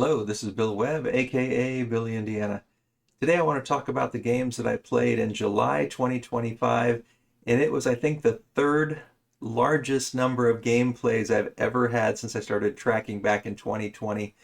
Hello, this is Bill Webb, aka BillyIndiana. Today I want to talk about the games that I played in July 2025, and it was, I think, the third largest number of gameplays I've ever had since I started tracking back in 2020.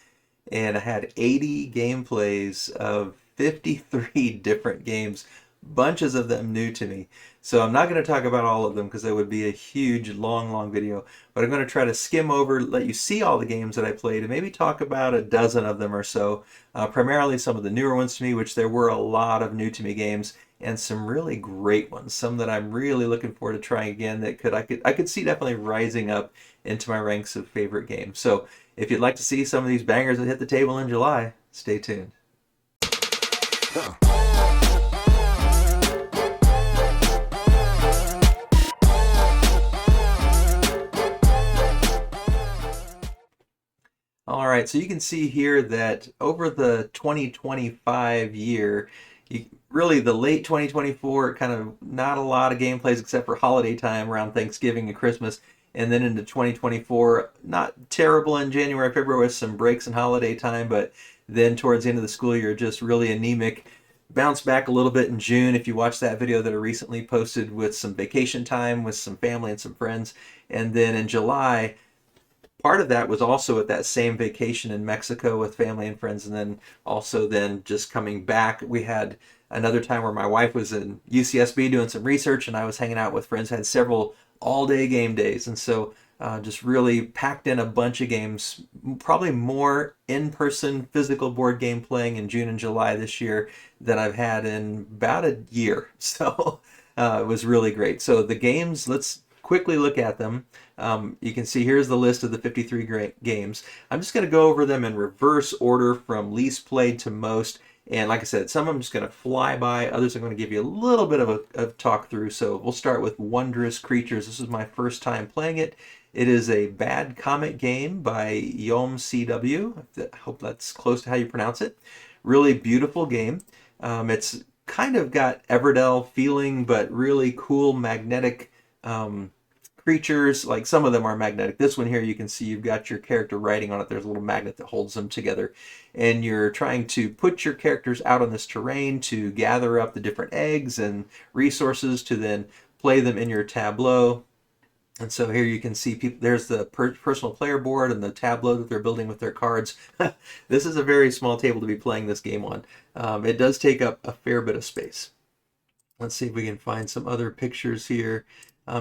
And I had 80 gameplays of 53 different games, bunches of them new to me. So I'm not going to talk about all of them because that would be a huge, long video. But I'm going to try to skim over, let you see all the games that I played, and maybe talk about a dozen of them or so. Primarily some of the newer ones to me, which there were a lot of new to me games, and some really great ones. Some that I'm really looking forward to trying again. That I could see definitely rising up into my ranks of favorite games. So if you'd like to see some of these bangers that hit the table in July, stay tuned. All right, so you can see here that over the 2025 year, really the late 2024, kind of not a lot of gameplays except for holiday time around Thanksgiving and Christmas. And then into 2024, not terrible in January, February with some breaks and holiday time, but then towards the end of the school year, just really anemic. Bounce back a little bit in June if you watch that video that I recently posted with some vacation time with some family and some friends. And then in July, part of that was also at that same vacation in Mexico with family and friends, and then also then just coming back. We had another time where my wife was in UCSB doing some research, and I was hanging out with friends. Had several all-day game days, and so just really packed in a bunch of games. Probably more in-person physical board game playing in June and July this year than I've had in about a year. So it was really great. So the games, let's quickly look at them. You can see here's the list of the 53 great games. I'm just going to go over them in reverse order from least played to most. And like I said, some I'm just going to fly by. Others I'm going to give you a little bit of a talk through. So we'll start with Wondrous Creatures. This is my first time playing it. It is a bad comic game by Yom CW. I hope that's close to how you pronounce it. Really beautiful game. It's kind of got Everdell feeling, but really cool magnetic creatures. Like some of them are magnetic. This one here, you can see you've got your character writing on it. There's a little magnet that holds them together, and you're trying to put your characters out on this terrain to gather up the different eggs and resources to then play them in your tableau. And so here you can see people. There's the personal player board and the tableau that they're building with their cards. This is a very small table to be playing this game on. It does take up a fair bit of space. Let's see if we can find some other pictures here.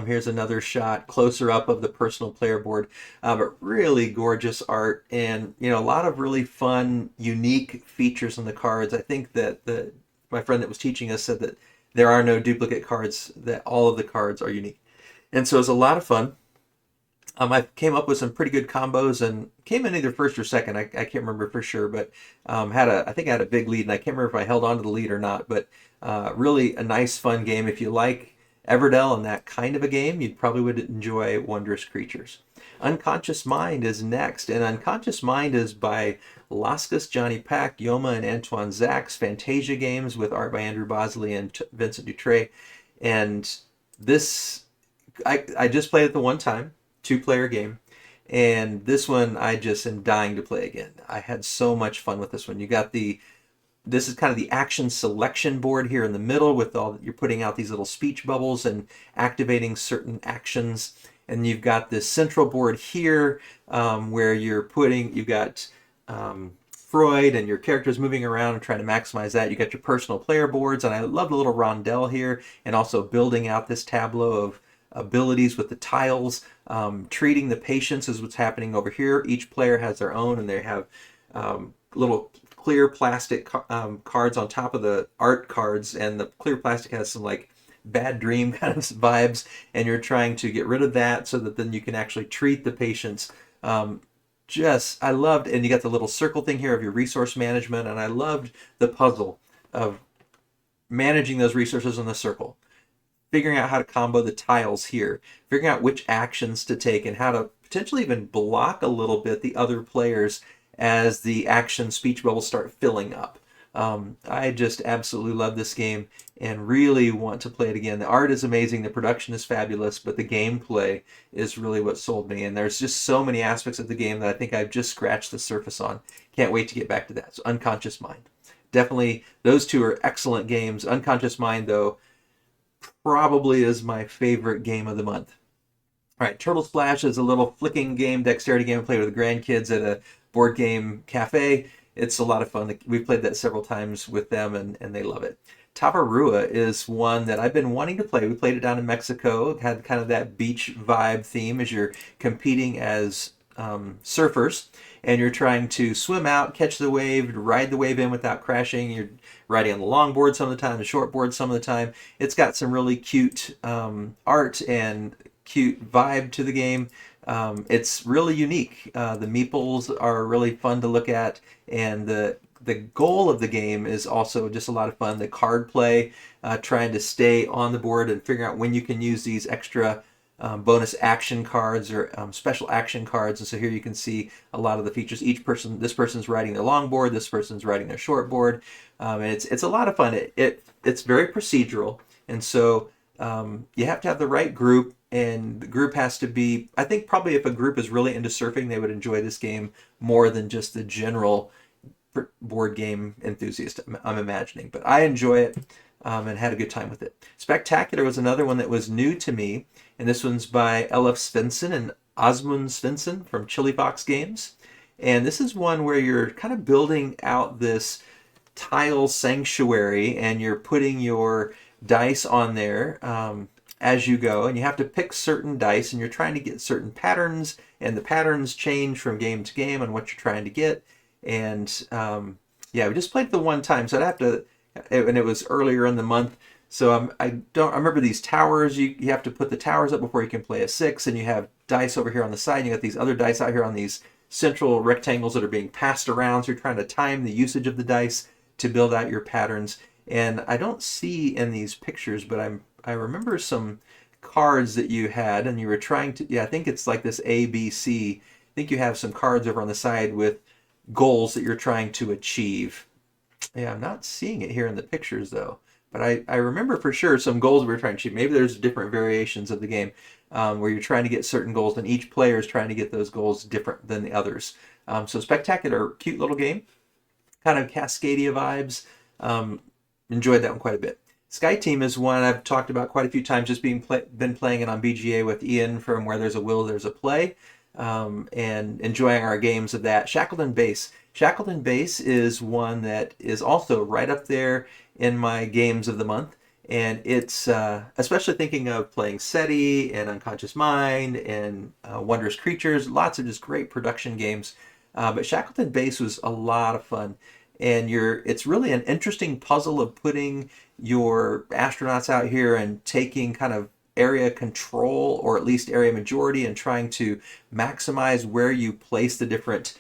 Here's another shot closer up of the personal player board, but really gorgeous art, and a lot of really fun, unique features on the cards. I think that my friend that was teaching us said that there are no duplicate cards; that all of the cards are unique, and so it's a lot of fun. I came up with some pretty good combos and came in either first or second. I can't remember for sure, but I think I had a big lead, and I can't remember if I held on to the lead or not. But really a nice, fun game. If you like Everdell and that kind of a game, you probably would enjoy Wondrous Creatures. Unconscious Mind is next, and Unconscious Mind is by Laskus, Johnny Pack, Yoma, and Antoine Zach's Fantasia Games with art by Andrew Bosley and Vincent Dutray. And this, I just played it the one time, two-player game, and this one I just am dying to play again. I had so much fun with this one. This is kind of the action selection board here in the middle with you're putting out these little speech bubbles and activating certain actions. And you've got this central board here where you've got Freud and your characters moving around and trying to maximize that. You got your personal player boards, and I love the little rondelle here, and also building out this tableau of abilities with the tiles. Treating the patients is what's happening over here. Each player has their own, and they have little clear plastic cards on top of the art cards, and the clear plastic has some like bad dream kind of vibes, and you're trying to get rid of that so that then you can actually treat the patients. I loved, and you got the little circle thing here of your resource management, and I loved the puzzle of managing those resources in the circle, figuring out how to combo the tiles here, figuring out which actions to take, and how to potentially even block a little bit the other players as the action speech bubbles start filling up. I just absolutely love this game and really want to play it again. The art is amazing, the production is fabulous, but the gameplay is really what sold me. And there's just so many aspects of the game that I think I've just scratched the surface on. Can't wait to get back to that. So Unconscious Mind. Definitely, those two are excellent games. Unconscious Mind, though, probably is my favorite game of the month. All right, Turtle Splash is a little flicking game, dexterity game I play with the grandkids at a board game cafe. It's a lot of fun. We've played that several times with them, and they love it. Tavarua is one that I've been wanting to play. We played it down in Mexico. It had kind of that beach vibe theme as you're competing as surfers, and you're trying to swim out, catch the wave, ride the wave in without crashing. You're riding on the longboard some of the time, the shortboard some of the time. It's got some really cute art and cute vibe to the game. It's really unique. The meeples are really fun to look at, and the goal of the game is also just a lot of fun. The card play, trying to stay on the board and figuring out when you can use these extra bonus action cards or special action cards. And so here you can see a lot of the features. This person's riding their longboard, this person's riding their shortboard, and it's a lot of fun. It's very procedural, and so you have to have the right group, and the group has to be, I think probably if a group is really into surfing, they would enjoy this game more than just the general board game enthusiast, I'm imagining. But I enjoy it and had a good time with it. Spectacular was another one that was new to me, and this one's by L.F. Svensson and Osmund Svensson from Chili Fox Games. And this is one where you're kind of building out this tile sanctuary, and you're putting your dice on there as you go, and you have to pick certain dice, and you're trying to get certain patterns, and the patterns change from game to game on what you're trying to get. And yeah, we just played it the one time, so I'd have to, and it was earlier in the month, so I remember these towers. You have to put the towers up before you can play a 6, and you have dice over here on the side. You got these other dice out here on these central rectangles that are being passed around, so you're trying to time the usage of the dice to build out your patterns. And I don't see in these pictures, but I remember some cards that you had, and you were trying to, yeah, I think it's like this A, B, C. I think you have some cards over on the side with goals that you're trying to achieve. Yeah, I'm not seeing it here in the pictures though, but I remember for sure some goals we were trying to achieve. Maybe there's different variations of the game where you're trying to get certain goals, and each player is trying to get those goals different than the others. So spectacular, cute little game, kind of Cascadia vibes. Enjoyed that one quite a bit. Sky Team is one I've talked about quite a few times, just been playing it on BGA with Ian from Where There's a Will, There's a Play, and enjoying our games of that. Shackleton Base. Shackleton Base is one that is also right up there in my games of the month, and it's especially thinking of playing SETI and Unconscious Mind and Wondrous Creatures, lots of just great production games. But Shackleton Base was a lot of fun. And it's really an interesting puzzle of putting your astronauts out here and taking kind of area control, or at least area majority, and trying to maximize where you place the different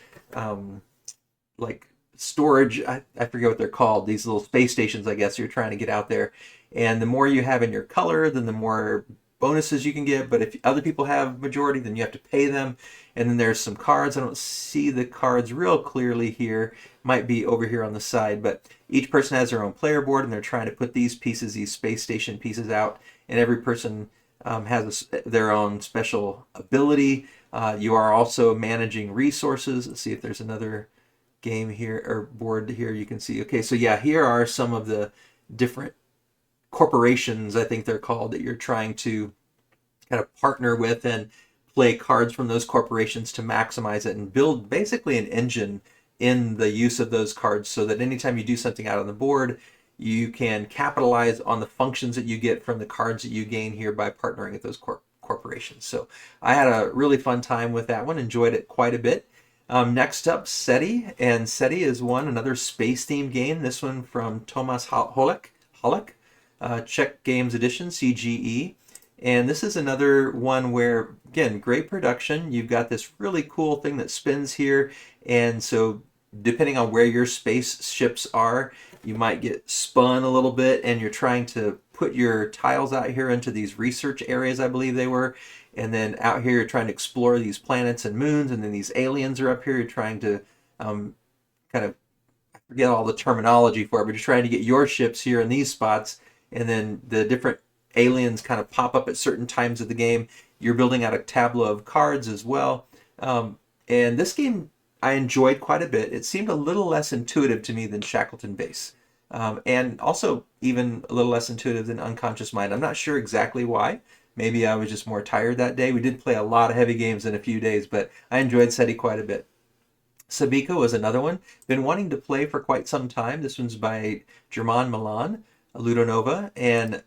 like storage, I forget what they're called, these little space stations, I guess, you're trying to get out there. And the more you have in your color, then the more bonuses you can get. But if other people have majority, then you have to pay them. And then there's some cards. I don't see the cards real clearly here. Might be over here on the side, but each person has their own player board, and they're trying to put these pieces, these space station pieces out, and every person has their own special ability. You are also managing resources. Let's see if there's another game here, or board here you can see. Okay, so yeah, here are some of the different corporations, I think they're called, that you're trying to kind of partner with and play cards from those corporations to maximize it and build basically an engine in the use of those cards, so that anytime you do something out on the board, you can capitalize on the functions that you get from the cards that you gain here by partnering with those corporations. So I had a really fun time with that one, enjoyed it quite a bit. Next up, SETI, and SETI is another space-themed game. This one from Tomas Holek, Czech Games Edition, CGE. And this is another one where, again, great production. You've got this really cool thing that spins here. And so depending on where your spaceships are, you might get spun a little bit, and you're trying to put your tiles out here into these research areas, I believe they were. And then out here, you're trying to explore these planets and moons, and then these aliens are up here. You're trying to kind of, I forget all the terminology for it, but you're trying to get your ships here in these spots, and then the different aliens kind of pop up at certain times of the game. You're building out a tableau of cards as well. And this game I enjoyed quite a bit. It seemed a little less intuitive to me than Shackleton Base. And also even a little less intuitive than Unconscious Mind. I'm not sure exactly why. Maybe I was just more tired that day. We did play a lot of heavy games in a few days, but I enjoyed SETI quite a bit. Sabika was another one. Been wanting to play for quite some time. This one's by German Milan, Ludonova, and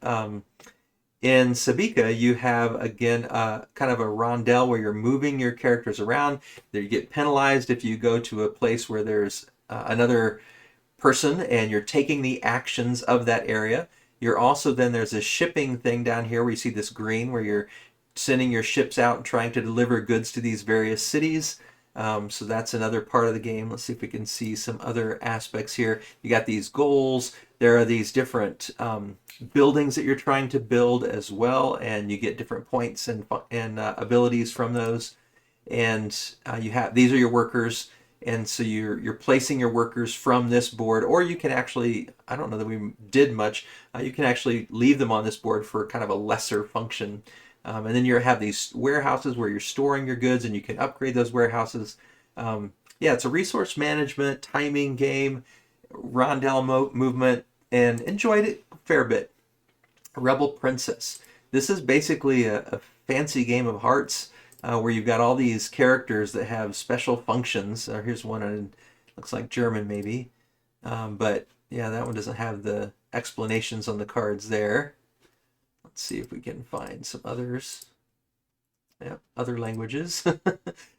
in Sabika, you have, again, kind of a rondel where you're moving your characters around. There you get penalized if you go to a place where there's another person and you're taking the actions of that area. You're also, then there's a shipping thing down here where you see this green where you're sending your ships out and trying to deliver goods to these various cities. So that's another part of the game. Let's see if we can see some other aspects here. You got these goals. There are these different buildings that you're trying to build as well, and you get different points and abilities from those. And you have, these are your workers, and so you're placing your workers from this board, or you can actually, I don't know that we did much, you can actually leave them on this board for kind of a lesser function. And then you have these warehouses where you're storing your goods, and you can upgrade those warehouses. Yeah, it's a resource management, timing game, rondel movement, and enjoyed it a fair bit. Rebel Princess. This is basically a fancy game of hearts where you've got all these characters that have special functions. Here's one, and looks like German maybe. But yeah, that one doesn't have the explanations on the cards there. Let's see if we can find some others. Yeah, other languages.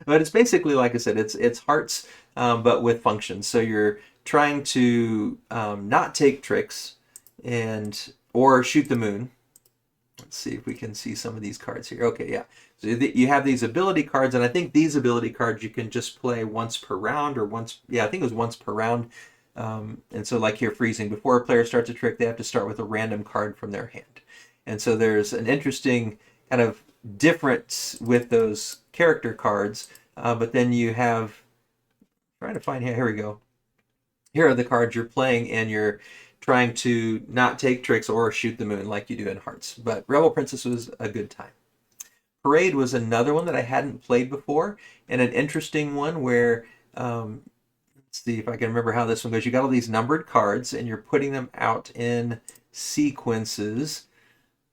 But it's basically, like I said, it's hearts, but with functions. So you're trying to not take tricks or shoot the moon. Let's see if we can see some of these cards here. Okay, yeah. So you have these ability cards, and I think these ability cards you can just play once per round, or once, yeah, I think it was once per round. And so like here, freezing, before a player starts a trick, they have to start with a random card from their hand. And so there's an interesting kind of difference with those character cards. But then you have, trying to find, here we go. Here are the cards you're playing, and you're trying to not take tricks or shoot the moon like you do in Hearts. But Rebel Princess was a good time. Parade was another one that I hadn't played before, and an interesting one where, let's see if I can remember how this one goes. You got all these numbered cards, and you're putting them out in sequences.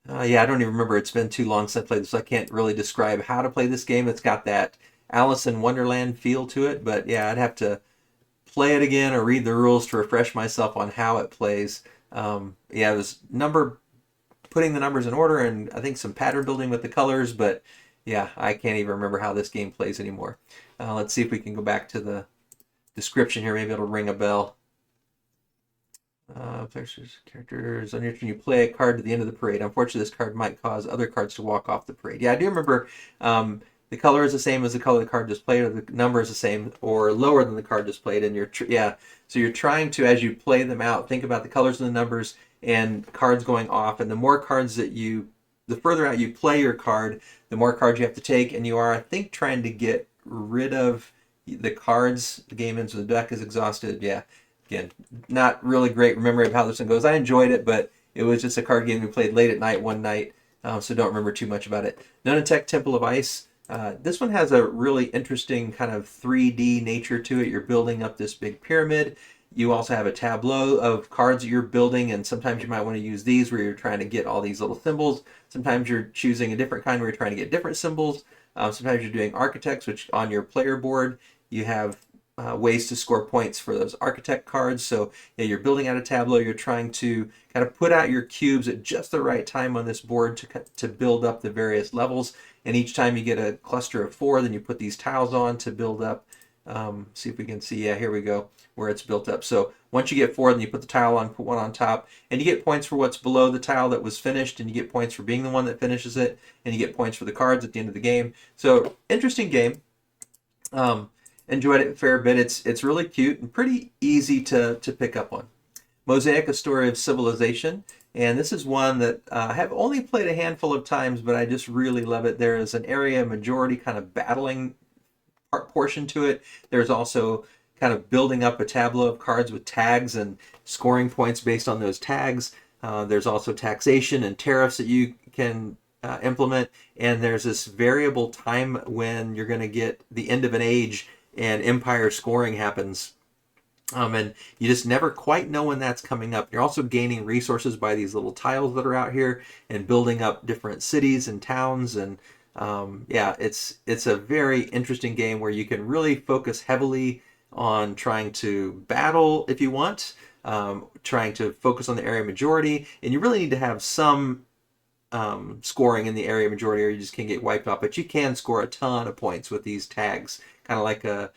Yeah, I don't even remember. It's been too long since I played this, so I can't really describe how to play this game. It's got that Alice in Wonderland feel to it, but yeah, I'd have to play it again or read the rules to refresh myself on how it plays. Yeah, it was putting the numbers in order, and I think some pattern building with the colors, but yeah, I can't even remember how this game plays anymore. Let's see if we can go back to the description here. Maybe it'll ring a bell. Characters on your turn, you play a card to the end of the parade. Unfortunately, this card might cause other cards to walk off the parade. Yeah, I do remember the color is the same as the color of the card displayed, or the number is the same or lower than the card displayed. And so you're trying to, as you play them out, think about the colors and the numbers and cards going off. And the more cards the further out you play your card, the more cards you have to take. And you are, I think, trying to get rid of the cards. The game ends when the deck is exhausted. Yeah. Again, not really great memory of how this one goes. I enjoyed it, but it was just a card game we played late at night one night, so don't remember too much about it. Nunatech Temple of Ice. This one has a really interesting kind of 3D nature to it. You're building up this big pyramid. You also have a tableau of cards that you're building, and sometimes you might want to use these where you're trying to get all these little symbols. Sometimes you're choosing a different kind where you're trying to get different symbols. Sometimes you're doing architects, which on your player board you have ways to score points for those architect cards. So yeah, you're building out a tableau. You're trying to kind of put out your cubes at just the right time on this board to build up the various levels. And each time you get a cluster of 4, then you put these tiles on to build up. See if we can see. Yeah, here we go, where it's built up. So once you get 4, then you put the tile on, put one on top, and you get points for what's below the tile that was finished, and you get points for being the one that finishes it, and you get points for the cards at the end of the game. So interesting game. Enjoyed it a fair bit. It's really cute and pretty easy to pick up on. Mosaic, A Story of Civilization. And this is one that I have only played a handful of times, but I just really love it. There is an area majority kind of battling portion to it. There's also kind of building up a tableau of cards with tags and scoring points based on those tags. There's also taxation and tariffs that you can implement, and there's this variable time when you're going to get the end of an age and empire scoring happens. And you just never quite know when that's coming up. You're also gaining resources by these little tiles that are out here and building up different cities and towns. And yeah, it's a very interesting game where you can really focus heavily on trying to battle if you want, trying to focus on the area majority, and you really need to have some scoring in the area majority or you just can't get wiped out. But you can score a ton of points with these tags, kind of like a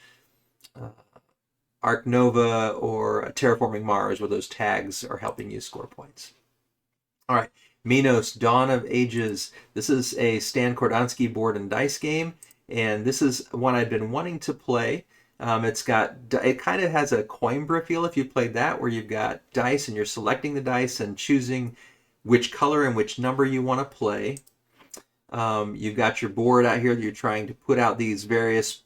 Arc Nova or a Terraforming Mars, where those tags are helping you score points. All right, Minos, Dawn of Ages. This is a Stan Kordansky board and dice game, and this is one I've been wanting to play. It kind of has a Coimbra feel if you played that, where you've got dice and you're selecting the dice and choosing which color and which number you want to play. You've got your board out here that you're trying to put out these various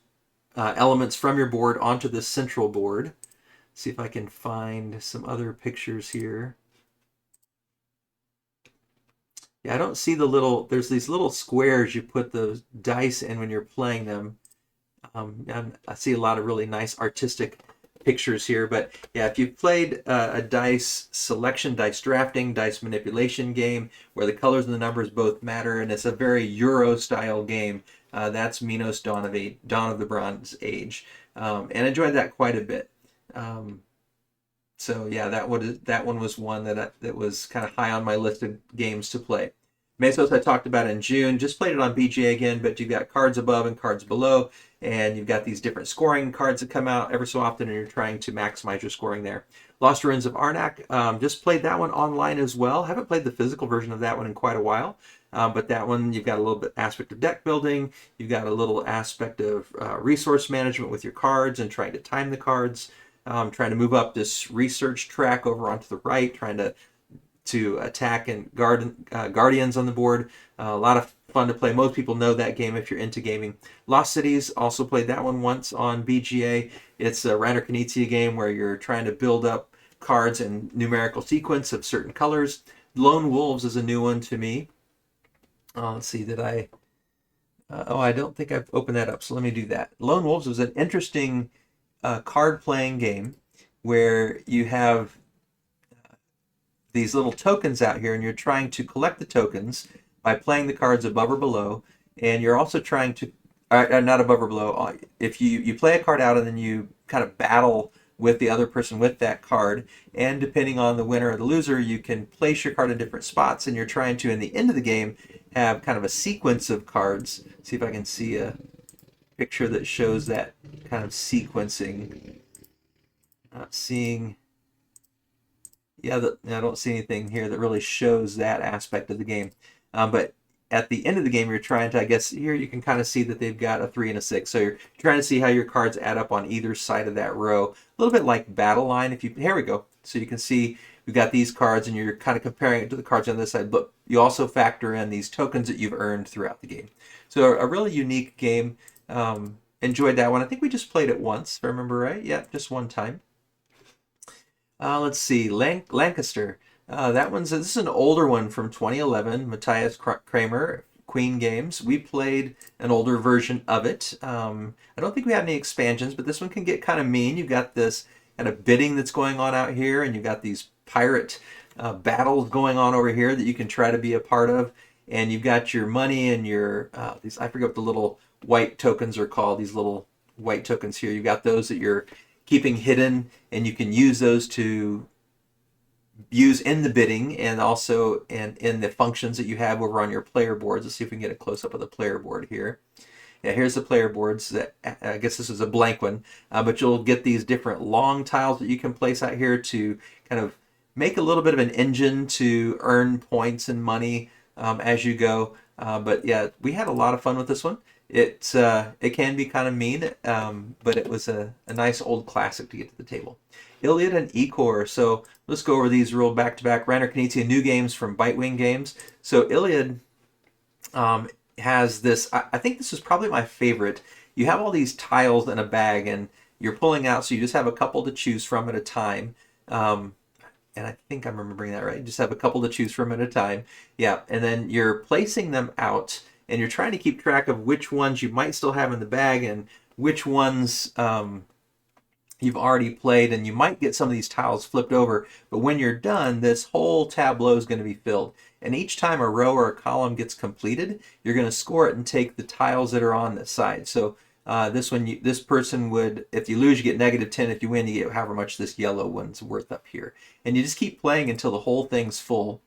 elements from your board onto the central board. See if I can find some other pictures here. Yeah, I don't see there's these little squares you put those dice in when you're playing them. I see a lot of really nice artistic pictures here, but yeah, if you've played a dice selection, dice drafting, dice manipulation game where the colors and the numbers both matter, and it's a very Euro style game, that's Minos Dawn of the Bronze Age, and I enjoyed that quite a bit. So yeah, that one was one that was kind of high on my list of games to play. Mesos I talked about in June, just played it on BGA again, but you've got cards above and cards below, and you've got these different scoring cards that come out every so often, and you're trying to maximize your scoring there. Lost Ruins of Arnak, just played that one online as well. Haven't played the physical version of that one in quite a while, but that one you've got a little bit aspect of deck building, you've got a little aspect of resource management with your cards and trying to time the cards, trying to move up this research track over onto the right, trying to attack and guardians on the board. A lot of fun to play. Most people know that game if you're into gaming. Lost Cities, also played that one once on BGA. It's a Reiner Knizia game where you're trying to build up cards in numerical sequence of certain colors. Lone Wolves is a new one to me. Let's see, did I... I don't think I've opened that up, so let me do that. Lone Wolves was an interesting card-playing game where you have these little tokens out here, and you're trying to collect the tokens by playing the cards above or below, and you're also trying to, not above or below, if you play a card out and then you kind of battle with the other person with that card, and depending on the winner or the loser, you can place your card in different spots, and you're trying to, in the end of the game, have kind of a sequence of cards. See if I can see a picture that shows that kind of sequencing. Not seeing... Yeah, I don't see anything here that really shows that aspect of the game. But at the end of the game, you're trying to, I guess, here you can kind of see that they've got a 3 and a 6. So you're trying to see how your cards add up on either side of that row. A little bit like Battle Line. Here we go. So you can see we've got these cards, and you're kind of comparing it to the cards on this side. But you also factor in these tokens that you've earned throughout the game. So a really unique game. Enjoyed that one. I think we just played it once, if I remember right. Yeah, just one time. Let's see, Lancaster. This is an older one from 2011. Matthias Kramer, Queen Games. We played an older version of it. I don't think we had any expansions, but this one can get kind of mean. You've got this kind of bidding that's going on out here, and you've got these pirate battles going on over here that you can try to be a part of. And you've got your money and your, these, I forget what the little white tokens are called, these little white tokens here. You've got those that you're keeping hidden, and you can use those to use in the bidding and also in the functions that you have over on your player boards. Let's see if we can get a close-up of the player board here. Yeah, here's the player boards. That I guess this is a blank one, but you'll get these different long tiles that you can place out here to kind of make a little bit of an engine to earn points and money as you go. But yeah, we had a lot of fun with this one. It can be kind of mean, but it was a nice old classic to get to the table. Iliad and Ecor. So let's go over these real back-to-back. Reiner Knizia new games from Bitewing Games. So Iliad has this, I think this is probably my favorite. You have all these tiles in a bag, and you're pulling out, so you just have a couple to choose from at a time. And I think I'm remembering that right. You just have a couple to choose from at a time. Yeah, and then you're placing them out, and you're trying to keep track of which ones you might still have in the bag and which ones you've already played, and you might get some of these tiles flipped over, but when you're done, this whole tableau is going to be filled. And each time a row or a column gets completed, you're going to score it and take the tiles that are on the side. So this person would, if you lose, you get -10. If you win, you get however much this yellow one's worth up here. And you just keep playing until the whole thing's full.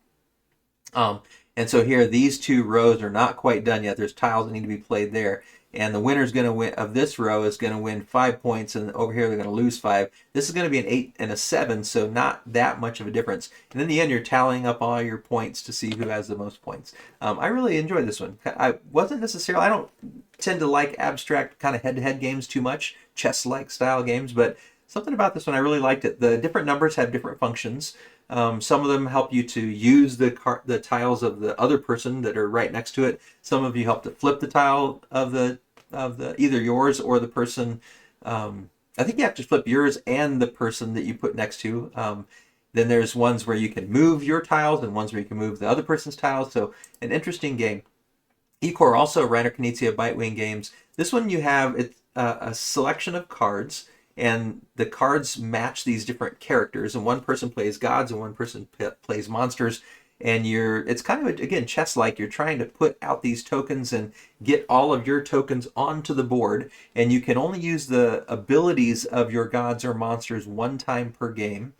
And so here, these two rows are not quite done yet. There's tiles that need to be played there. And the winner's going to win of this row is going to win 5 points, and over here they're going to lose 5. This is going to be an 8 and a 7, so not that much of a difference. And in the end, you're tallying up all your points to see who has the most points. I really enjoyed this one. I don't tend to like abstract kind of head-to-head games too much, chess-like style games, but something about this one, I really liked it. The different numbers have different functions. Some of them help you to use the tiles of the other person that are right next to it. Some of you help to flip the tile of the either yours or the person. I think you have to flip yours and the person that you put next to. Then there's ones where you can move your tiles and ones where you can move the other person's tiles. So an interesting game. Ecor also Reiner Knizia Bitewing Games. This one you have a selection of cards, and the cards match these different characters, and one person plays gods and one person plays monsters. And it's kind of, again, chess-like. You're trying to put out these tokens and get all of your tokens onto the board, and you can only use the abilities of your gods or monsters one time per game.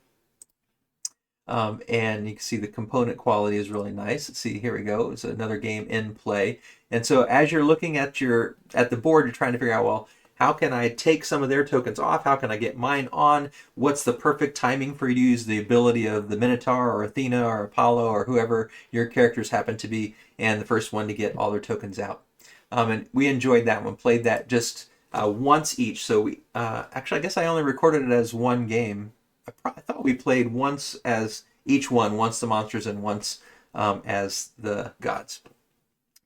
And you can see the component quality is really nice. Let's see, here we go. It's another game in play. And so as you're looking at the board, you're trying to figure out, well, how can I take some of their tokens off? How can I get mine on? What's the perfect timing for you to use the ability of the Minotaur or Athena or Apollo or whoever your characters happen to be, and the first one to get all their tokens out. And we enjoyed that one, played that just once each. So we actually, I guess I only recorded it as one game. I thought we played once as each one, once the monsters and once as the gods.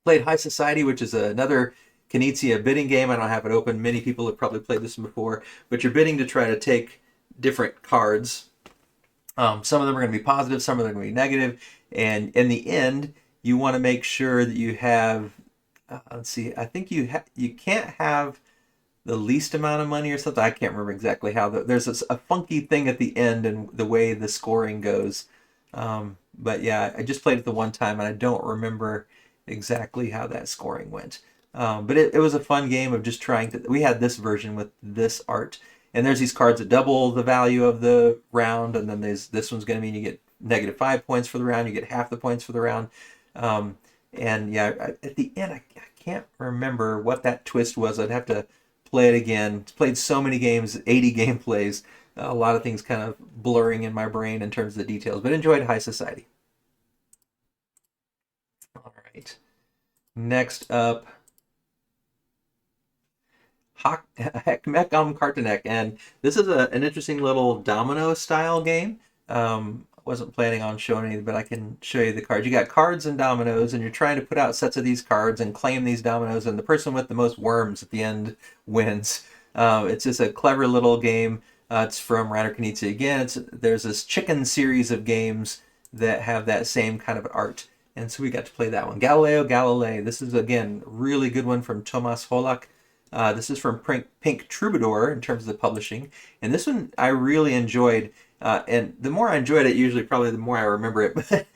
Played High Society, which is another Knizia bidding game. I don't have it open. Many people have probably played this one before, but you're bidding to try to take different cards. Some of them are going to be positive, some of them are going to be negative, and in the end, you want to make sure that you have. Let's see. I think you can't have the least amount of money or something. I can't remember exactly how. There's a funky thing at the end and the way the scoring goes. But yeah, I just played it the one time, and I don't remember exactly how that scoring went. But it was a fun game of just trying to. We had this version with this art, and there's these cards that double the value of the round, and then this one's going to mean you get -5 points for the round, you get half the points for the round. And yeah, at the end, I can't remember what that twist was. I'd have to play it again. Played so many games, 80 gameplays, a lot of things kind of blurring in my brain in terms of the details, but enjoyed High Society. All right. Next up, Hekmekam Kartanek, and this is an interesting little domino style game. I wasn't planning on showing any, but I can show you the cards. You got cards and dominoes, and you're trying to put out sets of these cards and claim these dominoes, and the person with the most worms at the end wins. It's just a clever little game. It's from Reiner Knizia again. There's this chicken series of games that have that same kind of art, and so we got to play that one. Galileo Galilei. This is, again, a really good one from Thomas Holak. This is from Pink Troubadour in terms of the publishing, and this one I really enjoyed. And the more I enjoyed it, usually probably the more I remember it.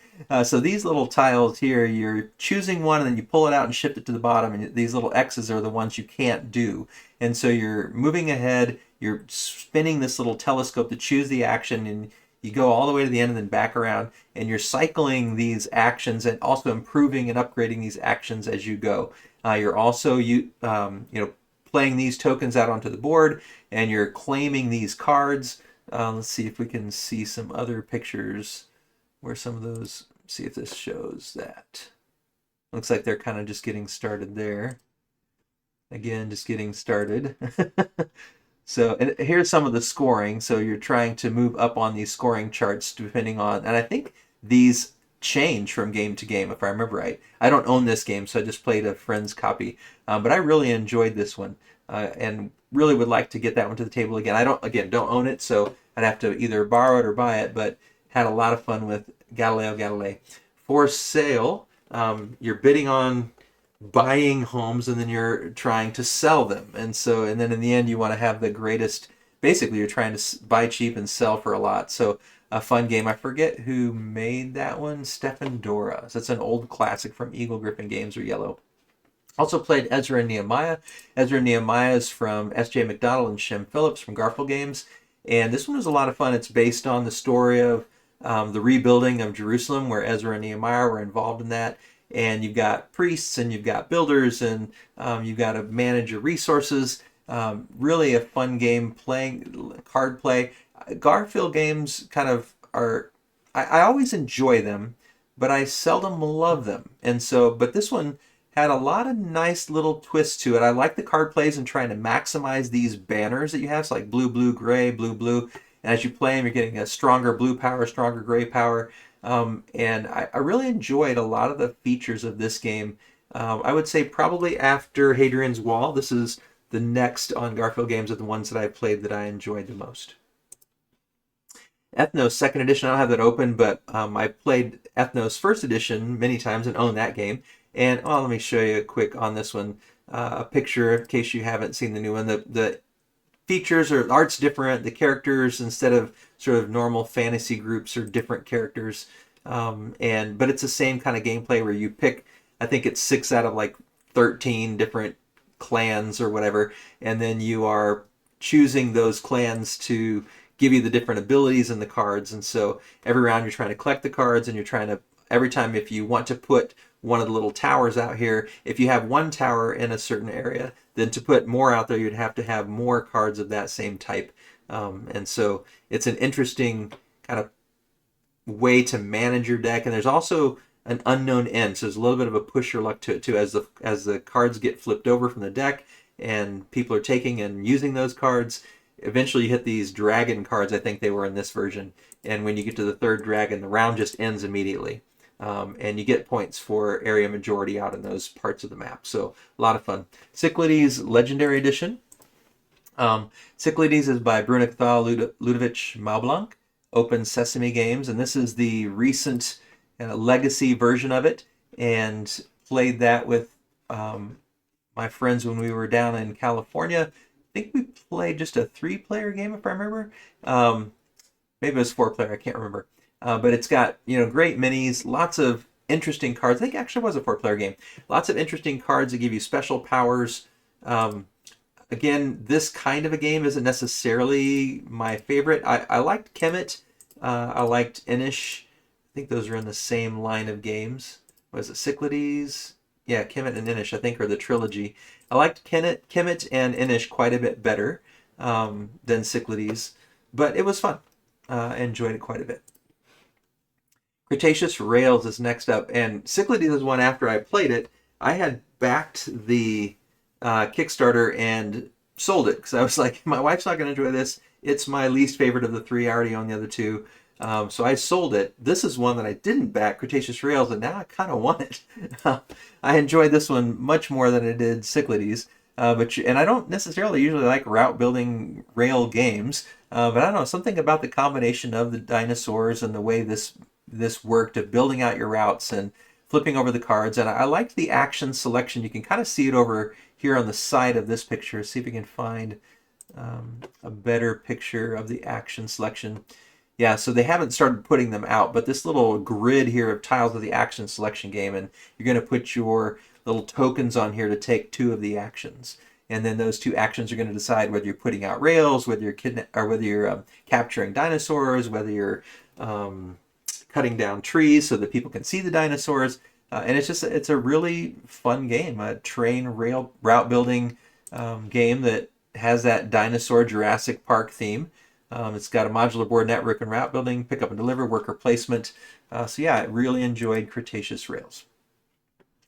So these little tiles here, you're choosing one and then you pull it out and shift it to the bottom, and these little X's are the ones you can't do. And so you're moving ahead, you're spinning this little telescope to choose the action, and you go all the way to the end and then back around, and you're cycling these actions and also improving and upgrading these actions as you go. You're also playing these tokens out onto the board, and you're claiming these cards. Let's see if we can see some other pictures where some of those, see if this shows that. Looks like they're kind of just getting started there. Again, just getting started. So, and here's some of the scoring. So you're trying to move up on these scoring charts depending on, and I think these change from game to game, if I remember right. I don't own this game, so I just played a friend's copy. But I really enjoyed this one. And really would like to get that one to the table again. I don't own it, so I'd have to either borrow it or buy it, but had a lot of fun with Galileo Galilei. For sale, you're bidding on buying homes and then you're trying to sell them. And then in the end, you want to have the greatest, basically, you're trying to buy cheap and sell for a lot. So a fun game. I forget who made that one, Stefan Dora. So it's an old classic from Eagle Griffin Games or Yellow. Also played Ezra and Nehemiah. Ezra and Nehemiah is from S.J. McDonald and Shem Phillips from Garfield Games. And this one was a lot of fun. It's based on the story of the rebuilding of Jerusalem, where Ezra and Nehemiah were involved in that. And you've got priests and you've got builders and you've got to manage your resources. Really a fun game, playing card play. Garfield games kind of are, I always enjoy them, but I seldom love them. But this one had a lot of nice little twists to it. I like the card plays and trying to maximize these banners that you have. So like blue, blue, gray, blue, blue. And as you play them, you're getting a stronger blue power, stronger gray power. And I really enjoyed a lot of the features of this game. I would say probably after Hadrian's Wall, this is the next on Garfield Games of the ones that I played that I enjoyed the most. Ethnos second edition, I don't have that open, but I played Ethnos first edition many times and own that game. And let me show you quick on this one, a picture in case you haven't seen the new one. The features or art's different. The characters, instead of sort of normal fantasy groups, are different characters. But it's the same kind of gameplay where you pick, I think it's 6 out of like 13 different clans or whatever, and then you are choosing those clans to give you the different abilities in the cards. And so every round you're trying to collect the cards, and you're trying to, every time if you want to put one of the little towers out here, if you have one tower in a certain area, then to put more out there, you'd have to have more cards of that same type. And so it's an interesting kind of way to manage your deck. And there's also an unknown end, so there's a little bit of a push your luck to it too. As the cards get flipped over from the deck and people are taking and using those cards, eventually you hit these dragon cards, I think they were in this version, and when you get to the third dragon, the round just ends immediately. And you get points for area majority out in those parts of the map. So a lot of fun. Cyclades Legendary Edition. Cyclades is by Brunichthal Ludovic Maublanc, Open Sesame Games, and this is the recent legacy version of it, and played that with my friends when we were down in California. I think we played just a 3-player game, if I remember. Maybe it was 4-player, I can't remember. But it's got, great minis, lots of interesting cards. I think it actually was a 4-player game. Lots of interesting cards that give you special powers. Again, this kind of a game isn't necessarily my favorite. I liked Kemet. I liked Inish. I think those are in the same line of games. Was it Cyclades? Yeah, Kemet and Inish, I think, are the trilogy. I liked Kemet and Inish quite a bit better than Cyclades, but it was fun. I enjoyed it quite a bit. Cretaceous Rails is next up, and Cyclades is one after I played it. I had backed the Kickstarter and sold it because I was like, my wife's not going to enjoy this. It's my least favorite of the 3. I already own the other 2. So I sold it. This is one that I didn't back, Cretaceous Rails, and now I kind of want it. I enjoyed this one much more than I did Cyclades. And I don't necessarily usually like route building rail games, but I don't know, something about the combination of the dinosaurs and the way this worked of building out your routes and flipping over the cards. And I liked the action selection. You can kind of see it over here on the side of this picture. See if we can find a better picture of the action selection. Yeah, so they haven't started putting them out, but this little grid here of tiles of the action selection game, and you're going to put your little tokens on here to take 2 of the actions. And then those 2 actions are going to decide whether you're putting out rails, whether you're capturing dinosaurs, whether you're cutting down trees so that people can see the dinosaurs. And it's a really fun game, a train rail route building game that has that dinosaur Jurassic Park theme. It's got a modular board network and route building, pick up and deliver, worker placement. So yeah, I really enjoyed Cretaceous Rails.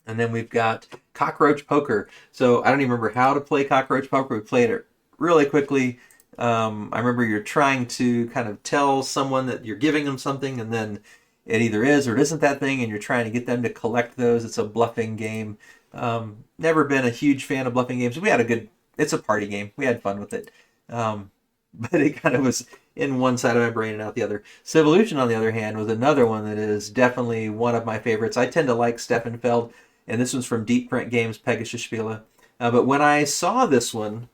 And then we've got Cockroach Poker. So I don't even remember how to play Cockroach Poker. We played it really quickly. I remember you're trying to kind of tell someone that you're giving them something, and then it either is or it isn't that thing, and you're trying to get them to collect those. It's a bluffing game. Never been a huge fan of bluffing games. We had a good it's a party game. We had fun with it. Um, but it kind of was in one side of my brain and out the other. Civolution, on the other hand, was another one that is definitely one of my favorites. I tend to like Steffenfeld, and this one's from Deep Print Games, Pegasus Spiele. But when I saw this one,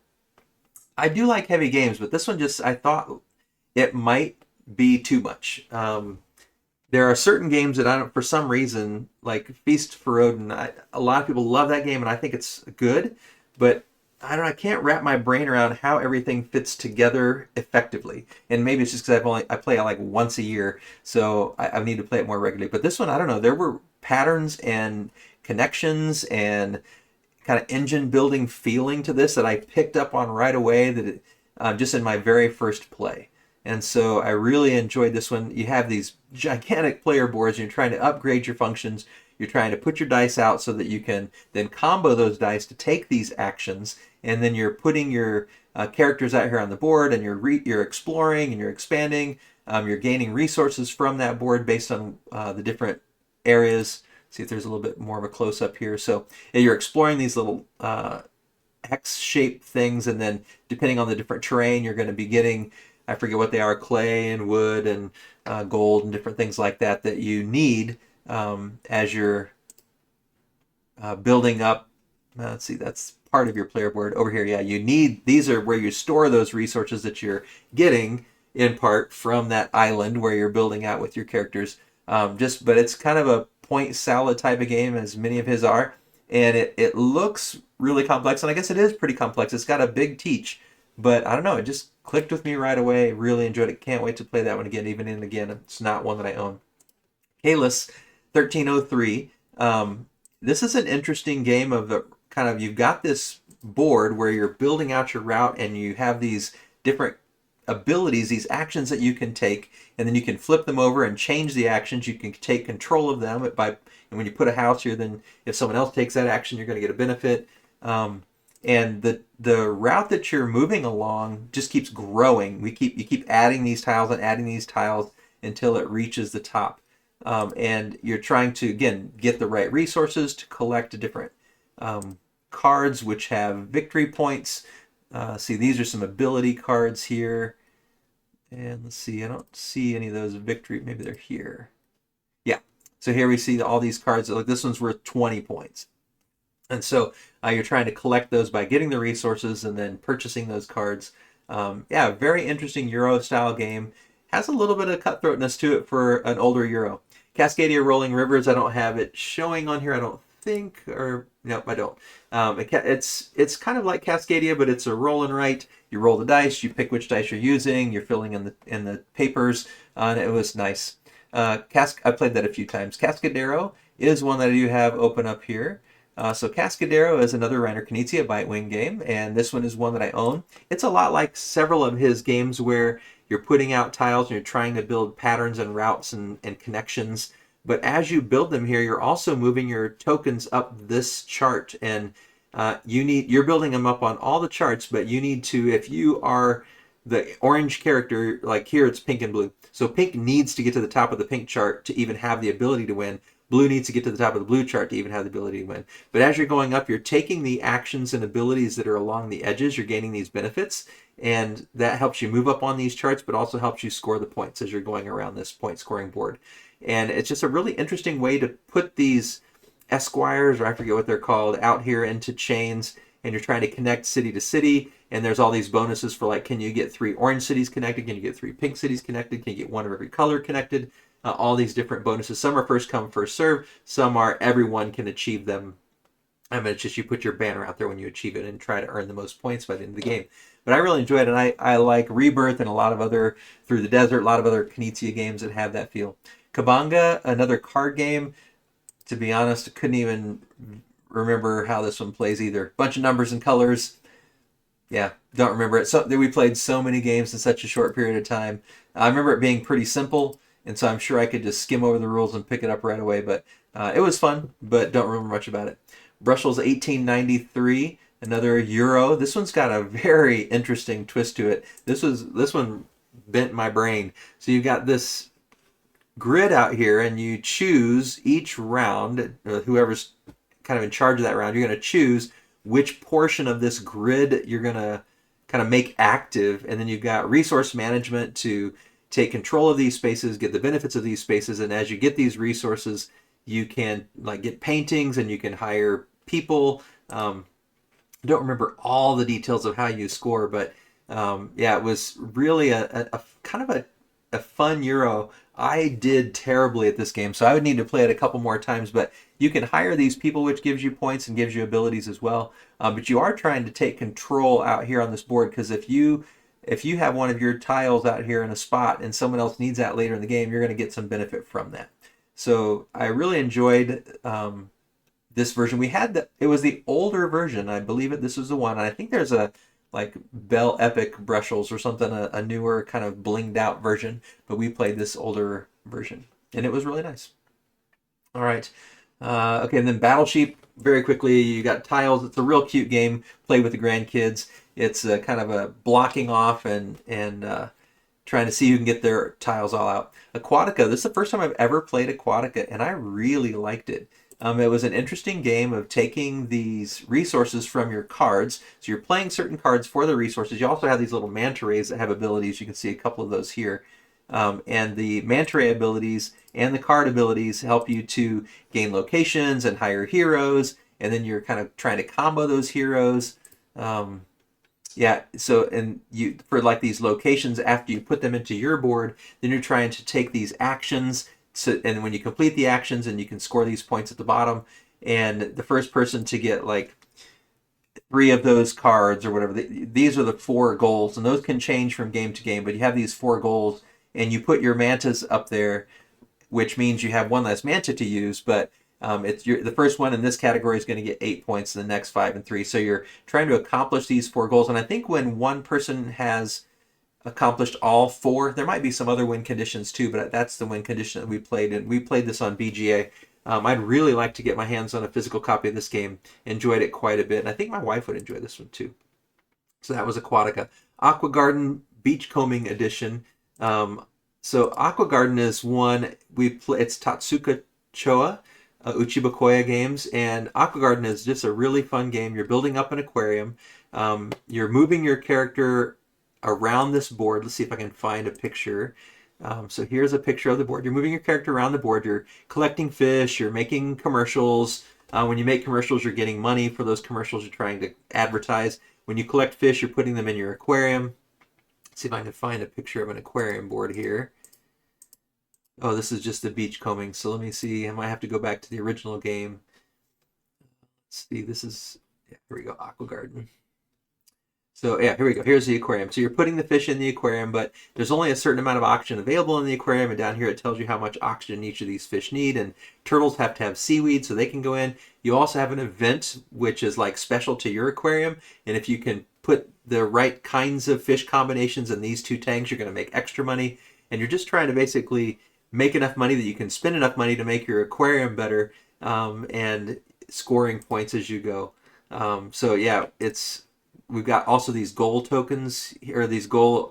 I do like heavy games, but this one just, I thought it might be too much. There are certain games that I don't, for some reason, like Feast for Odin. A lot of people love that game, and I think it's good, but I don't. I can't wrap my brain around how everything fits together effectively. And maybe it's just because I play it like once a year, so I need to play it more regularly. But this one, I don't know. There were patterns and connections and kind of engine building feeling to this that I picked up on right away. Just in my very first play. And so I really enjoyed this one. You have these gigantic player boards, and you're trying to upgrade your functions. You're trying to put your dice out so that you can then combo those dice to take these actions, and then you're putting your characters out here on the board, and you're exploring and you're expanding. You're gaining resources from that board based on the different areas. See if there's a little bit more of a close up here. So you're exploring these little X-shaped things, and then depending on the different terrain, you're going to be getting, I forget what they are, clay and wood and gold and different things like that that you need as you're building up. Let's see, that's part of your player board over here. Yeah, you need, these are where you store those resources that you're getting in part from that island where you're building out with your characters. But it's kind of a point salad type of game, as many of his are, and it looks really complex, and I guess it is pretty complex. It's got a big teach, but I don't know, it just clicked with me right away. Really enjoyed it. Can't wait to play that one again, even and again. It's not one that I own. Kalis 1303. This is an interesting game of the kind of, you've got this board where you're building out your route, and you have these different abilities, these actions that you can take, and then you can flip them over and change the actions. You can take control of them and when you put a house here, then if someone else takes that action, you're going to get a benefit. And the route that you're moving along just keeps growing. You keep adding these tiles and adding these tiles until it reaches the top. And you're trying to, again, get the right resources to collect different cards which have victory points. See, these are some ability cards here. And let's see, I don't see any of those victory. Maybe they're here. Yeah. So here we see all these cards. Like this one's worth 20 points. And so you're trying to collect those by getting the resources and then purchasing those cards. Yeah, very interesting Euro-style game. Has a little bit of cutthroatness to it for an older Euro. Cascadia Rolling Rivers, I don't have it showing on here, I don't think, or nope, I don't. It's kind of like Cascadia, but it's a roll and write. You roll the dice, you pick which dice you're using, you're filling in the papers, and it was nice. I played that a few times. Cascadero is one that I do have open up here. So Cascadero is another Reiner Knizia Bitewing game, and this one is one that I own. It's a lot like several of his games where you're putting out tiles and you're trying to build patterns and routes and connections. But as you build them here, you're also moving your tokens up this chart, and you're building them up on all the charts, but you need to, if you are the orange character, like here it's pink and blue. So pink needs to get to the top of the pink chart to even have the ability to win. Blue needs to get to the top of the blue chart to even have the ability to win. But as you're going up, you're taking the actions and abilities that are along the edges. You're gaining these benefits, and that helps you move up on these charts, but also helps you score the points as you're going around this point scoring board. And it's just a really interesting way to put these esquires, or I forget what they're called, out here into chains, and you're trying to connect city to city, and there's all these bonuses for, like, can you get 3 orange cities connected? Can you get 3 pink cities connected? Can you get 1 of every color connected? All these different bonuses. Some are first come, first serve. Some are everyone can achieve them. It's just you put your banner out there when you achieve it and try to earn the most points by the end of the game. But I really enjoyed it, and I like Rebirth and a lot of other, Through the Desert, a lot of other Knizia games that have that feel. Kabanga, another card game. To be honest, I couldn't even remember how this one plays either. Bunch of numbers and colors. Yeah, don't remember it. So we played so many games in such a short period of time. I remember it being pretty simple, and so I'm sure I could just skim over the rules and pick it up right away. But it was fun, but don't remember much about it. Brussels 1893, another Euro. This one's got a very interesting twist to it. This one bent my brain. So you've got this grid out here, and you choose each round, whoever's kind of in charge of that round, you're going to choose which portion of this grid you're going to kind of make active. And then you've got resource management to take control of these spaces, get the benefits of these spaces. And as you get these resources, you can like get paintings and you can hire people. I don't remember all the details of how you score, but yeah, it was really a kind of a fun Euro. I did terribly at this game, so I would need to play it a couple more times. But you can hire these people, which gives you points and gives you abilities as well. But you are trying to take control out here on this board, because if you have one of your tiles out here in a spot and someone else needs that later in the game, you're going to get some benefit from that. So I really enjoyed this version. We had it was the older version, I believe this was the one. And I think there's a like Bell Epic Brushels or something, a newer kind of blinged out version, but we played this older version and it was really nice. All right. Okay, and then Battle Sheep, very quickly, you got tiles. It's a real cute game, play with the grandkids. It's kind of a blocking off and trying to see who can get their tiles all out. Aquatica, this is the first time I've ever played Aquatica, and I really liked it. It was an interesting game of taking these resources from your cards. So you're playing certain cards for the resources. You also have these little manta rays that have abilities. You can see a couple of those here. And the manta ray abilities and the card abilities help you to gain locations and hire heroes. And then you're kind of trying to combo those heroes. Yeah, so and you for like these locations, after you put them into your board, then you're trying to take these actions. So, and when you complete the actions, and you can score these points at the bottom, and the first person to get like 3 of those cards or whatever, these are the 4 goals, and those can change from game to game. But you have these 4 goals, and you put your mantas up there, which means you have one less manta to use, but the first one in this category is going to get 8 points, and the next 5 and 3. So you're trying to accomplish these 4 goals. And I think when one person has accomplished all 4, there might be some other win conditions too, but that's the win condition that we played, and we played this on BGA. I'd really like to get my hands on a physical copy of this game. Enjoyed it quite a bit, and I think my wife would enjoy this one too. So that was Aquatica. Aqua Garden Beachcombing Edition. So Aqua Garden is one it's Tatsuka Choa, Uchibakoya Games, and Aqua Garden is just a really fun game. You're building up an aquarium. You're moving your character around this board. Let's see if I can find a picture. So here's a picture of the board. You're moving your character around the board. You're collecting fish. You're making commercials. When you make commercials, you're getting money for those commercials you're trying to advertise. When you collect fish, you're putting them in your aquarium. Let's see if I can find a picture of an aquarium board here. Oh, this is just the beachcombing. So let me see. I might have to go back to the original game. Let's see. This is, yeah, here we go, Aqua Garden. So yeah, here we go. Here's the aquarium. So you're putting the fish in the aquarium, but there's only a certain amount of oxygen available in the aquarium. And down here it tells you how much oxygen each of these fish need. And turtles have to have seaweed so they can go in. You also have an event which is like special to your aquarium. And if you can put the right kinds of fish combinations in these 2 tanks, you're going to make extra money. And you're just trying to basically make enough money that you can spend enough money to make your aquarium better, and scoring points as you go. So yeah, we've got also these goal tokens or these goal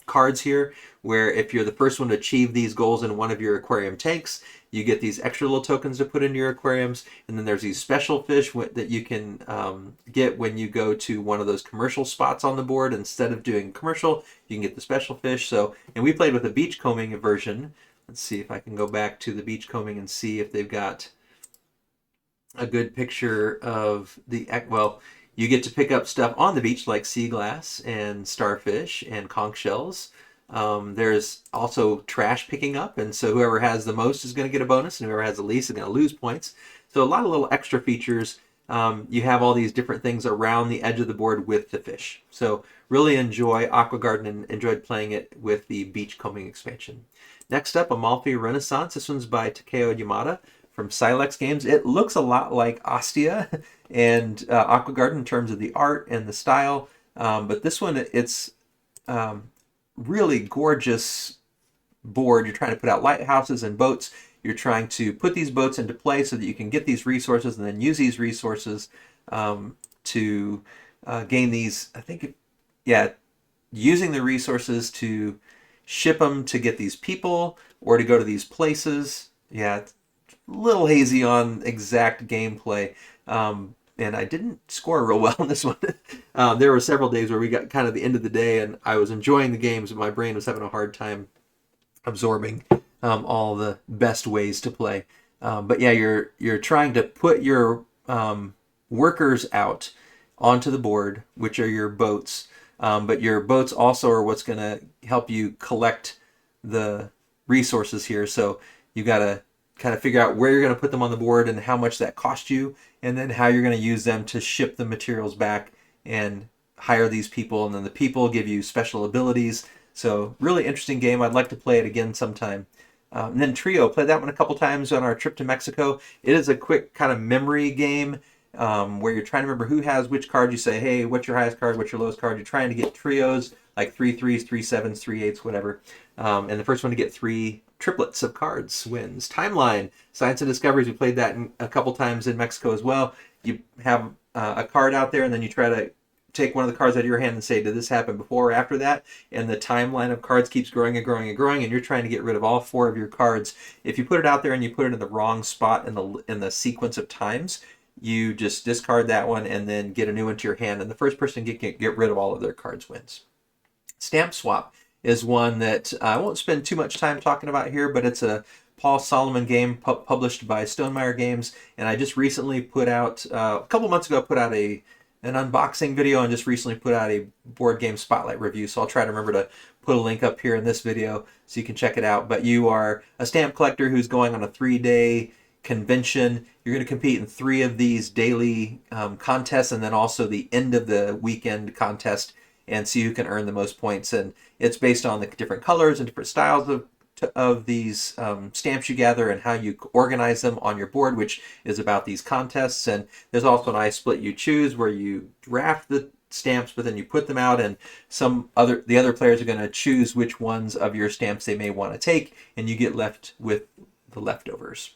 cards here, where if you're the first one to achieve these goals in one of your aquarium tanks, you get these extra little tokens to put into your aquariums. And then there's these special fish that you can get when you go to one of those commercial spots on the board. Instead of doing commercial, you can get the special fish. So, and we played with a beachcombing version. Let's see if I can go back to the beachcombing and see if they've got a good picture of well, you get to pick up stuff on the beach like sea glass and starfish and conch shells. There's also trash picking up, and so whoever has the most is going to get a bonus, and whoever has the least is going to lose points. So a lot of little extra features. You have all these different things around the edge of the board with the fish. So really enjoy Aqua Garden and enjoyed playing it with the beachcombing expansion. Next up, Amalfi Renaissance. This one's by Takeo Yamada from Silex Games. It looks a lot like Ostia and Aqua Garden in terms of the art and the style, but this one, it's really gorgeous board. You're trying to put out lighthouses and boats. You're trying to put these boats into play so that you can get these resources and then use these resources to gain these, I think, yeah, using the resources to ship them to get these people or to go to these places. Yeah, it's a little hazy on exact gameplay. And and I didn't score real well in this one. There were several days where we got kind of the end of the day, and I was enjoying the games, but my brain was having a hard time absorbing all the best ways to play. But yeah, you're trying to put your workers out onto the board, which are your boats. But your boats also are what's going to help you collect the resources here. So you got to kind of figure out where you're going to put them on the board and how much that cost you, and then how you're going to use them to ship the materials back and hire these people. And then the people give you special abilities. So really interesting game. I'd like to play it again sometime. And then Trio, played that one a couple times on our trip to Mexico. It is a quick kind of memory game where you're trying to remember who has which card. You say, hey, what's your highest card? What's your lowest card? You're trying to get trios, like 3 3s, 3 7s, 3 8s, whatever. And the first one to get 3 triplets of cards wins. Timeline, Science and Discoveries. We played that a couple times in Mexico as well. You have a card out there, and then you try to take one of the cards out of your hand and say, did this happen before or after that? And the timeline of cards keeps growing and growing and growing, and you're trying to get rid of all 4 of your cards. If you put it out there and you put it in the wrong spot in the sequence of times, you just discard that one and then get a new one to your hand, and the first person to get rid of all of their cards wins. Stamp Swap is one that I won't spend too much time talking about here, but it's a Paul Solomon game published by Stonemaier Games, and I just recently put out, a couple months ago, put out an unboxing video, and just recently put out a board game spotlight review. So I'll try to remember to put a link up here in this video so you can check it out. But you are a stamp collector who's going on a 3-day convention. You're going to compete in 3 of these daily contests, and then also the end of the weekend contest, and see who can earn the most points. And it's based on the different colors and different styles of these stamps you gather and how you organize them on your board, which is about these contests. And there's also an I split you choose, where you draft the stamps, but then you put them out, and the other players are going to choose which ones of your stamps they may want to take, and you get left with the leftovers.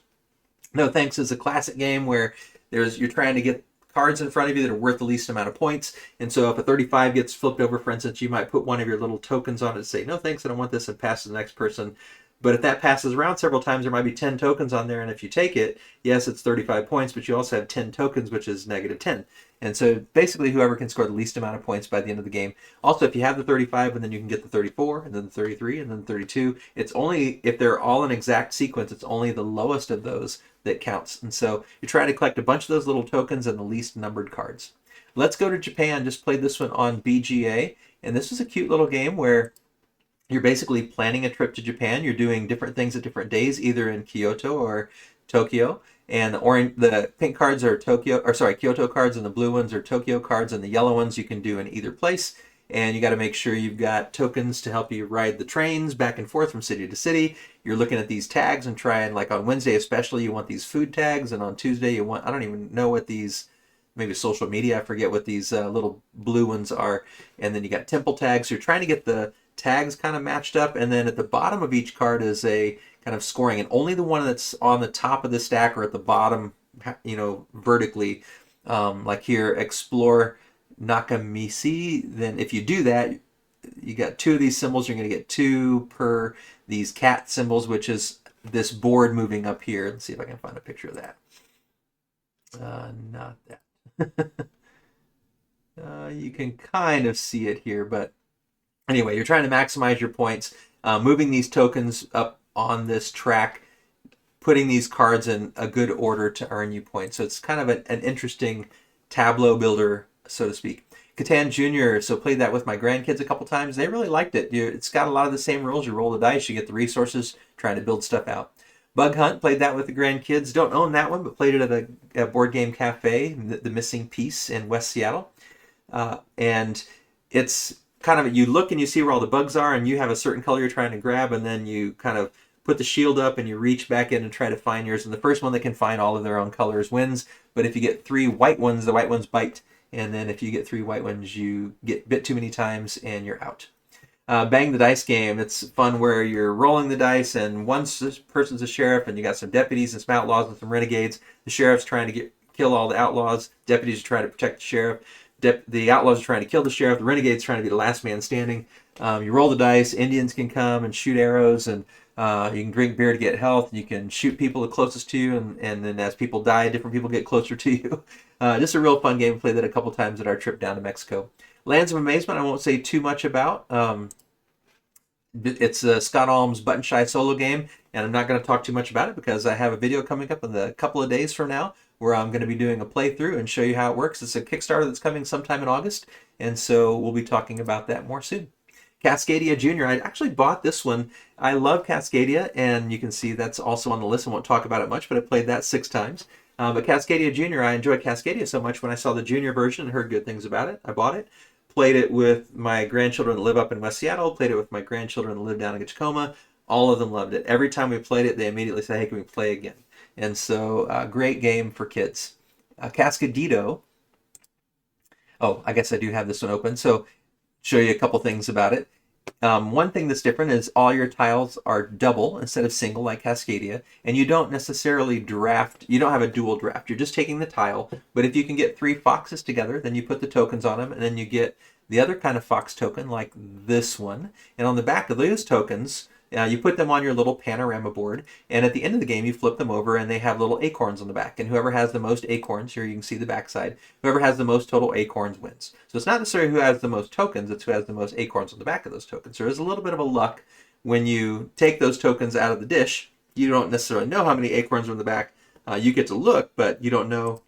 No Thanks is a classic game where you're trying to get cards in front of you that are worth the least amount of points. And so if a 35 gets flipped over, for instance, you might put one of your little tokens on it and say, no thanks, I don't want this, and pass to the next person. But if that passes around several times, there might be 10 tokens on there, and if you take it, yes, it's 35 points, but you also have 10 tokens, which is negative 10. And so basically whoever can score the least amount of points by the end of the game. Also, if you have the 35, and then you can get the 34, and then the 33, and then the 32, it's only, if they're all in exact sequence, it's only the lowest of those that counts. And so you're trying to collect a bunch of those little tokens and the least numbered cards. Let's Go to Japan. Just played this one on BGA, and this is a cute little game where you're basically planning a trip to Japan. You're doing different things at different days, either in Kyoto or Tokyo. And the pink cards are Kyoto cards, and the blue ones are Tokyo cards, and the yellow ones you can do in either place. And you got to make sure you've got tokens to help you ride the trains back and forth from city to city. You're looking at these tags and trying, like on Wednesday especially, you want these food tags, and on Tuesday you want, I don't even know what these, maybe social media, I forget what these little blue ones are. And then you got temple tags. So you're trying to get the tags kind of matched up, and then at the bottom of each card is a kind of scoring, and only the one that's on the top of the stack or at the bottom, vertically, like here, explore Nakamisi. Then if you do that, you got 2 of these symbols. You're going to get 2 per these cat symbols, which is this board moving up here. Let's see if I can find a picture of that. Not that. You can kind of see it here, but anyway, you're trying to maximize your points, moving these tokens up on this track, putting these cards in a good order to earn you points. So it's kind of an interesting tableau builder, so to speak. Catan Jr., so played that with my grandkids a couple times. They really liked it. It's got a lot of the same rules. You roll the dice, you get the resources, trying to build stuff out. Bug Hunt, played that with the grandkids. Don't own that one, but played it at a board game cafe, the Missing Piece in West Seattle. And it's kind of, you look and you see where all the bugs are, and you have a certain color you're trying to grab, and then you kind of put the shield up and you reach back in and try to find yours, and the first one that can find all of their own colors wins. But if you get 3 white ones, the white ones bite, and then if you get 3 white ones, you get bit too many times and you're out. Bang the Dice game. It's fun where you're rolling the dice, and one person's a sheriff, and you got some deputies and some outlaws and some renegades. The sheriff's trying to kill all the outlaws. Deputies are trying to protect the sheriff. The outlaws are trying to kill the sheriff. The renegade's trying to be the last man standing. You roll the dice. Indians can come and shoot arrows, and You can drink beer to get health. You can shoot people the closest to you, and then as people die, different people get closer to you. Just a real fun game. We played that a couple times at our trip down to Mexico. Lands of Amazement, I won't say too much about. It's a Scott Alm's Button Shy solo game, and I'm not going to talk too much about it because I have a video coming up in a couple of days from now where I'm going to be doing a playthrough and show you how it works. It's a Kickstarter that's coming sometime in August, and so we'll be talking about that more soon. Cascadia Jr. I actually bought this one. I love Cascadia, and you can see that's also on the list. I won't talk about it much, but I played that 6 times. But Cascadia Jr., I enjoyed Cascadia so much when I saw the junior version and heard good things about it. I bought it. Played it with my grandchildren that live up in West Seattle. Played it with my grandchildren that live down in Tacoma. All of them loved it. Every time we played it, they immediately say, hey, can we play again? And so, great game for kids. Cascadito. Oh, I guess I do have this one open. So, show you a couple things about it. One thing that's different is all your tiles are double instead of single like Cascadia, and you don't necessarily draft, you don't have a dual draft, you're just taking the tile, but if you can get 3 foxes together, then you put the tokens on them, and then you get the other kind of fox token like this one, and on the back of those tokens, you put them on your little panorama board, and at the end of the game you flip them over and they have little acorns on the back, and whoever has the most acorns, here you can see the backside, whoever has the most total acorns wins. So it's not necessarily who has the most tokens, it's who has the most acorns on the back of those tokens. So there's a little bit of a luck when you take those tokens out of the dish. You don't necessarily know how many acorns are in the back. You get to look, but you don't know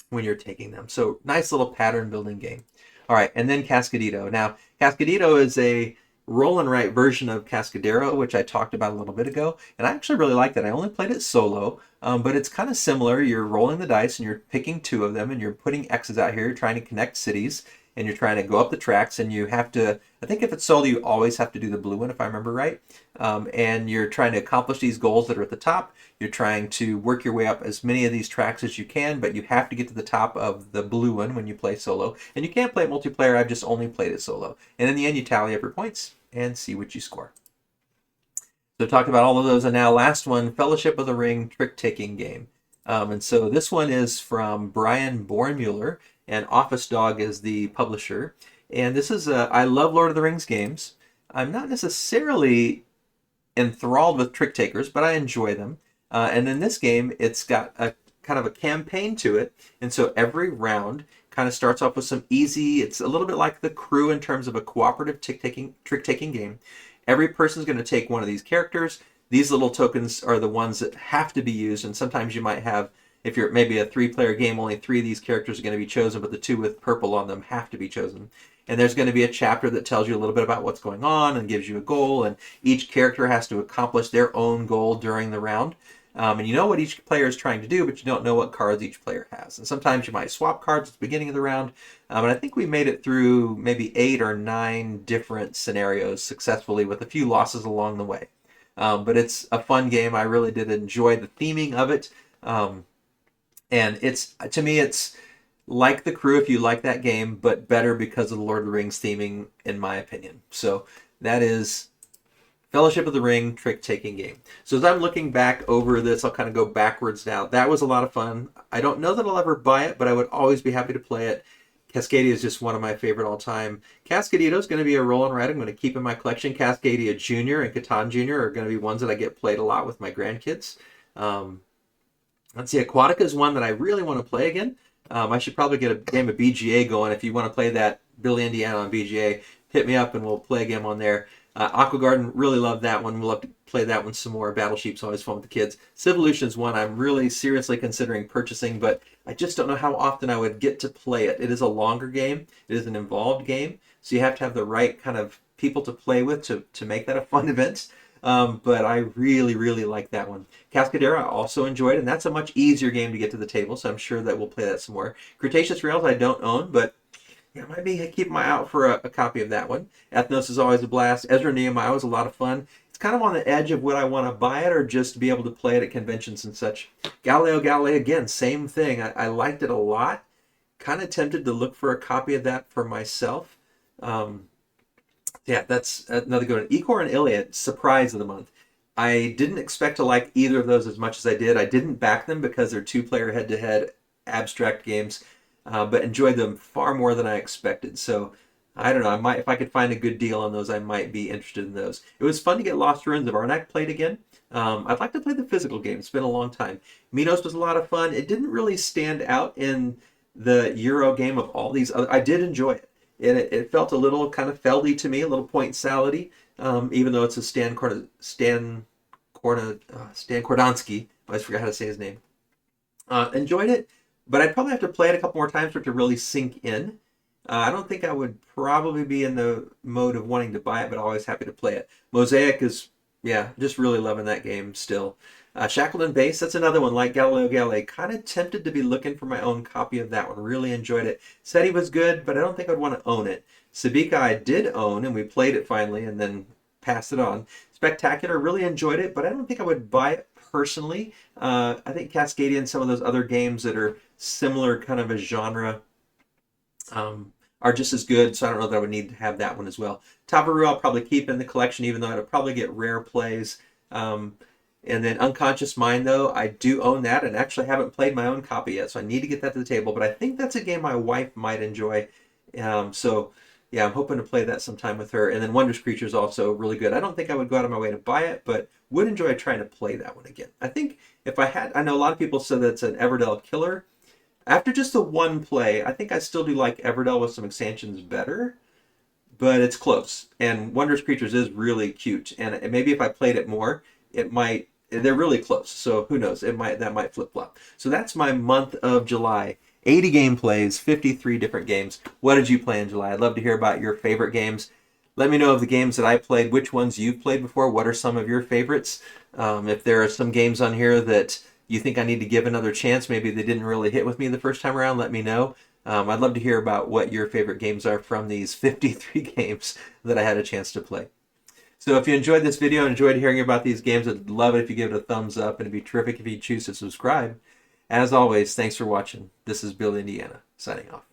when you're taking them. So nice little pattern building game. All right, and then Cascadito. Now, Cascadito is a roll and write version of Cascadero, which I talked about a little bit ago, and I actually really like that. I only played it solo, but it's kind of similar. You're rolling the dice and you're picking 2 of them, and you're putting X's out here. You're trying to connect cities, and you're trying to go up the tracks, and you have to, I think if it's solo, you always have to do the blue one, if I remember right, and you're trying to accomplish these goals that are at the top. You're trying to work your way up as many of these tracks as you can, but you have to get to the top of the blue one when you play solo. And you can't play it multiplayer, I've just only played it solo. And in the end, you tally up your points and see what you score. So talked about all of those, and now last one, Fellowship of the Ring trick-taking game. And so this one is from Brian Bornmuller, and Office Dog is the publisher. And this is, I love Lord of the Rings games. I'm not necessarily enthralled with trick takers, but I enjoy them. And in this game, it's got a kind of a campaign to it. And so every round kind of starts off with some easy, it's a little bit like The Crew in terms of a cooperative trick-taking game. Every person's going to take one of these characters. These little tokens are the ones that have to be used, and sometimes you might have, if you're maybe a 3-player game, only 3 of these characters are going to be chosen, but the 2 with purple on them have to be chosen. And there's going to be a chapter that tells you a little bit about what's going on and gives you a goal, and each character has to accomplish their own goal during the round. And you know what each player is trying to do, but you don't know what cards each player has. And sometimes you might swap cards at the beginning of the round. And I think we made it through maybe 8 or 9 different scenarios successfully with a few losses along the way. But it's a fun game. I really did enjoy the theming of it. And it's, to me, it's like The Crew if you like that game, but better because of the Lord of the Rings theming, in my opinion. So that is Fellowship of the Ring trick-taking game. So as I'm looking back over this, I'll kind of go backwards now. That was a lot of fun. I don't know that I'll ever buy it, but I would always be happy to play it. Cascadia is just one of my favorite all time. Cascadito is going to be a roll and write I'm going to keep in my collection. Cascadia Jr. and Catan Jr. are going to be ones that I get played a lot with my grandkids. Let's see, Aquatica is one that I really want to play again. I should probably get a game of BGA going. If you want to play that BillyIndiana on BGA, hit me up and we'll play a game on there. Aqua Garden, really love that one. We'll have to play that one some more. Battle Sheep's always fun with the kids. Civolution is one I'm really seriously considering purchasing, but I just don't know how often I would get to play it. It is a longer game. It is an involved game, so you have to have the right kind of people to play with to make that a fun event. But I really, really like that one. Cascadera I also enjoyed, and that's a much easier game to get to the table, so I'm sure that we'll play that some more. Cretaceous Rails I don't own, but yeah, might be keep my eye out for a copy of that one. Ethnos is always a blast. Ezra Nehemiah was a lot of fun. It's kind of on the edge of would I want to buy it or just be able to play it at conventions and such. Galileo Galilei, again, same thing. I liked it a lot. Kind of tempted to look for a copy of that for myself. Yeah, that's another good one. Ecor and Iliad, surprise of the month. I didn't expect to like either of those as much as I did. I didn't back them because they're 2-player head-to-head abstract games. But enjoyed them far more than I expected. So I don't know. I might, if I could find a good deal on those, I might be interested in those. It was fun to get Lost Ruins of Arnak played again. I'd like to play the physical game. It's been a long time. Minos was a lot of fun. It didn't really stand out in the Euro game of all these other. I did enjoy it. It felt a little kind of feldy to me, a little point salady, even though it's a Stan Kordonsky. I always forgot how to say his name. Enjoyed it, but I'd probably have to play it a couple more times for it to really sink in. I don't think I would probably be in the mode of wanting to buy it, but always happy to play it. Mosaic is, yeah, just really loving that game still. Shackleton Base, that's another one like Galileo Galilei. Kind of tempted to be looking for my own copy of that one. Really enjoyed it. Said he was good, but I don't think I'd want to own it. Sabika I did own, and we played it finally, and then passed it on. Spectacular, really enjoyed it, but I don't think I would buy it personally. I think Cascadia and some of those other games that are similar kind of a genre are just as good, so I don't know that I would need to have that one as well. Tabaru I'll probably keep in the collection, even though I'd probably get rare plays. And then Unconscious Mind, though, I do own that and actually haven't played my own copy yet, so I need to get that to the table. But I think that's a game my wife might enjoy. So, yeah, I'm hoping to play that sometime with her. And then Wondrous Creatures also really good. I don't think I would go out of my way to buy it, but would enjoy trying to play that one again. I think if I had, I know a lot of people said that's an Everdell killer. After just the one play, I think I still do like Everdell with some expansions better, but it's close. And Wondrous Creatures is really cute. And maybe if I played it more, it might. They're really close, so who knows? That might flip flop. So that's my month of July. 80 game plays, 53 different games. What did you play in July? I'd love to hear about your favorite games. Let me know of the games that I played, which ones you've played before. What are some of your favorites? If there are some games on here that you think I need to give another chance, maybe they didn't really hit with me the first time around, let me know. I'd love to hear about what your favorite games are from these 53 games that I had a chance to play. So if you enjoyed this video and enjoyed hearing about these games, I'd love it if you give it a thumbs up, and it'd be terrific if you choose to subscribe. As always, thanks for watching. This is Bill Indiana, signing off.